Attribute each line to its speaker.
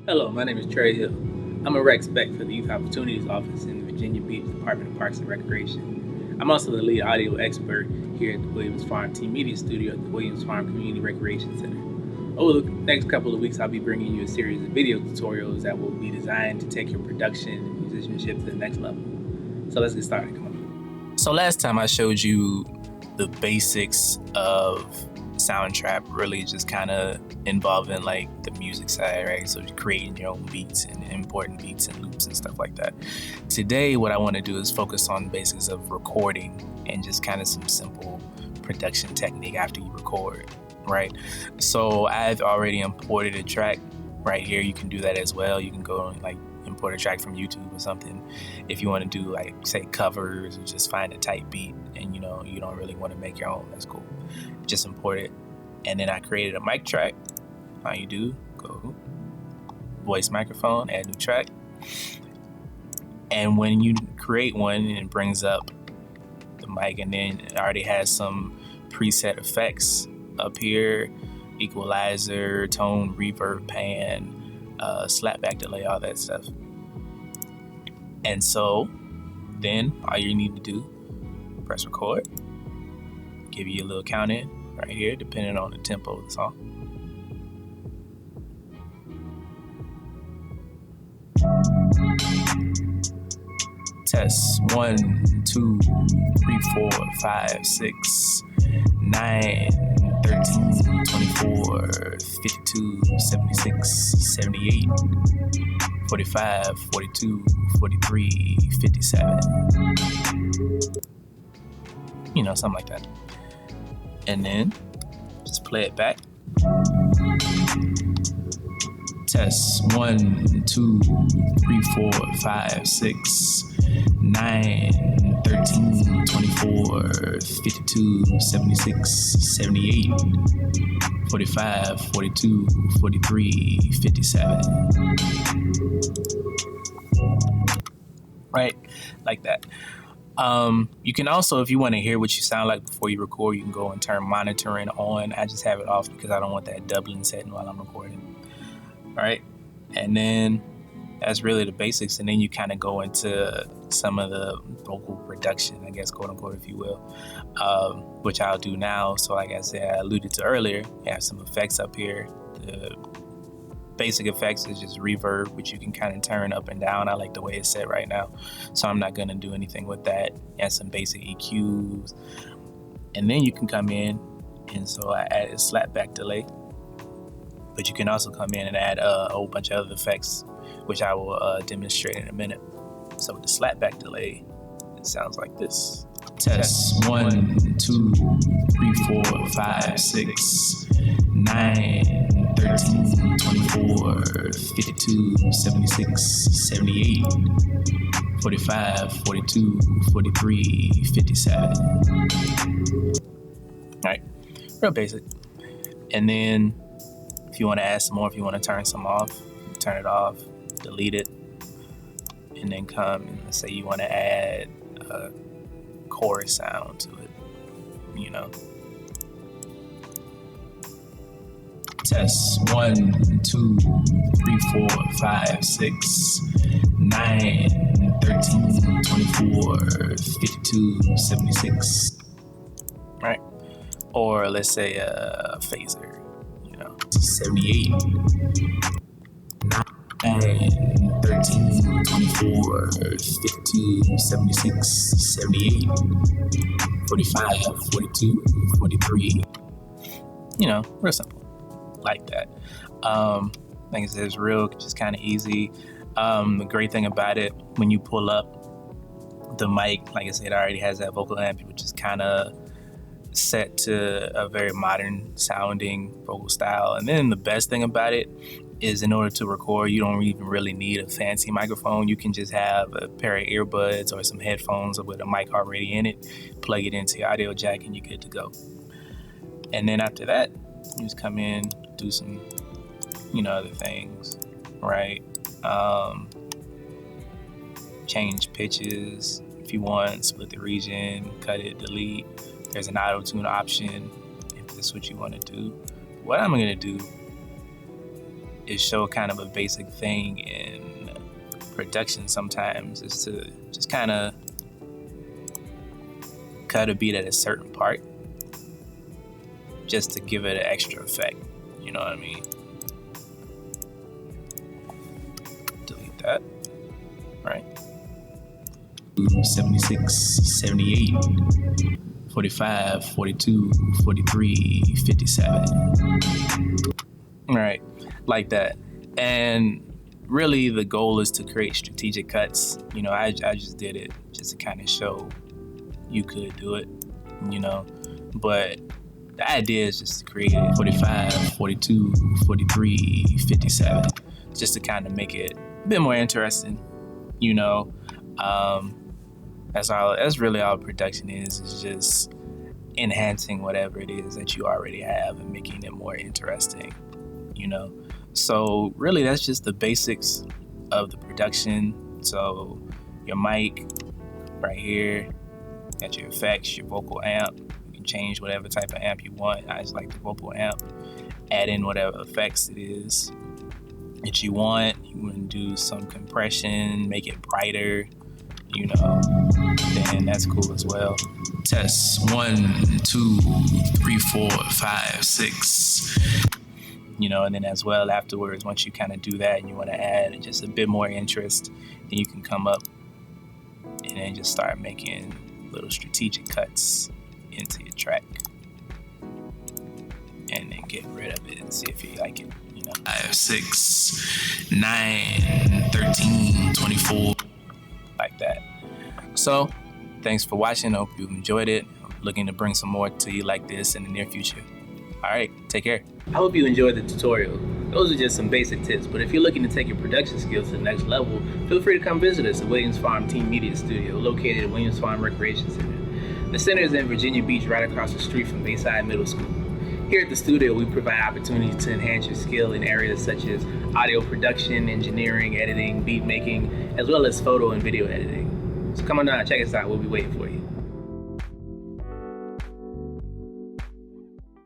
Speaker 1: Hello, my name is Trey Hill. I'm a rec spec for the Youth Opportunities Office in the Virginia Beach Department of Parks and Recreation. I'm also the lead audio expert here at the Williams Farm Team Media Studio at the Williams Farm Community Recreation Center. Over the next couple of weeks, I'll be bringing you a series of video tutorials that will be designed to take your production and musicianship to the next level. So let's get started. Come on.
Speaker 2: So last time I showed you the basics of Soundtrap, really just kind of involving like the music side, right? So creating your own beats and importing beats and loops and stuff like that. Today, what I want to do is focus on basics of recording and just kind of some simple production technique after you record, right? So I've already imported a track right here. You can do that as well. You can go and like import a track from YouTube or something if you want to do like say covers or just find a tight beat and you don't really want to make your own. That's cool. Just import it. And then I created a mic track. All you do, go voice microphone, add new track. And when you create one, it brings up the mic, and then it already has some preset effects up here: equalizer, tone, reverb, pan, slapback delay, all that stuff. And so then all you need to do, press record, give you a little count in right here, depending on the tempo of the song. Test 1, 2, 3, 4, 5, 6, 9, 13, 24, 52, 76, 78, 45, 42, 43, 57. Something like that. And then just play it back. Test 1, 2, 3, 4, 5, 6, 9, 13, 24, 52, 76, 78, 45, 42, 43, 57. Right? Like that. You can also, if you want to hear what you sound like before you record, you can go and turn monitoring on. I just have it off because I don't want that doubling setting while I'm recording. All right. And then that's really the basics. And then you kind of go into some of the vocal production, I guess, quote unquote, if you will, which I'll do now. So like I said, I alluded to earlier, I have some effects up here. The basic effects is just reverb, which you can kind of turn up and down. I like the way it's set right now, so I'm not going to do anything with that. And some basic EQs. And then you can come in, and so I added slapback delay. But you can also come in and add a whole bunch of other effects, which I will demonstrate in a minute. So with the slapback delay, it sounds like this. Test 1, 2, 3, 4, 5, 6, 9, 13, 24, 52, 76, 78, 45, 42, 43, 57. All right, real basic. And then if you want to add some more, if you want to turn some off, turn it off, delete it, and then come and let's say you want to add a chorus sound to it, Test 1, 2, 3, 4, 5, 6, 9, 13, 24, 52, 76. Right? Or let's say a phaser, 78, 9, 13, 24, 52, 76, 78, 45, 42, 43. Real simple. Like that. Like I said, it's real, just kind of easy. The great thing about it, when you pull up the mic, like I said, it already has that vocal amp, which is kind of set to a very modern sounding vocal style. And then the best thing about it is in order to record, you don't even really need a fancy microphone. You can just have a pair of earbuds or some headphones with a mic already in it, plug it into your audio jack, and you're good to go. And then after that, you just come in, do some, other things, right? Change pitches if you want, split the region, cut it, delete. There's an auto-tune option if that's what you want to do. What I'm going to do is show kind of a basic thing in production sometimes is to just kind of cut a beat at a certain part just to give it an extra effect. You know what I mean? Delete that. Right. 76, 78, 45, 42, 43, 57. All right, like that. And really the goal is to create strategic cuts. You know, I just did it just to kind of show you could do it, you know, but the idea is just to create it 45, 42, 43, 57, just to kind of make it a bit more interesting, you know. That's really all production is just enhancing whatever it is that you already have and making it more interesting, you know. So really that's just the basics of the production. So your mic right here, got your effects, your vocal amp. You can change whatever type of amp you want. I just like the vocal amp. Add in whatever effects it is that you want. You want to do some compression, make it brighter, you know, then that's cool as well. Test 1, 2, 3, 4, 5, 6. You know, and then as well afterwards, once you kind of do that and you want to add just a bit more interest, then you can come up and then just start making little strategic cuts into your track and then get rid of it and see if you like it, you know. 5, 6, 9, 13, 24, like that. So thanks for watching. I hope you enjoyed it. I'm looking to bring some more to you like this in the near future. All right, take care.
Speaker 1: I hope you enjoyed the tutorial. Those are just some basic tips, but if you're looking to take your production skills to the next level, feel free to come visit us at Williams Farm Team Media Studio, located at Williams Farm Recreation Center. The center is in Virginia Beach, right across the street from Bayside Middle School. Here at the studio, we provide opportunities to enhance your skill in areas such as audio production, engineering, editing, beat making, as well as photo and video editing. So come on down, check us out. We'll be waiting for you.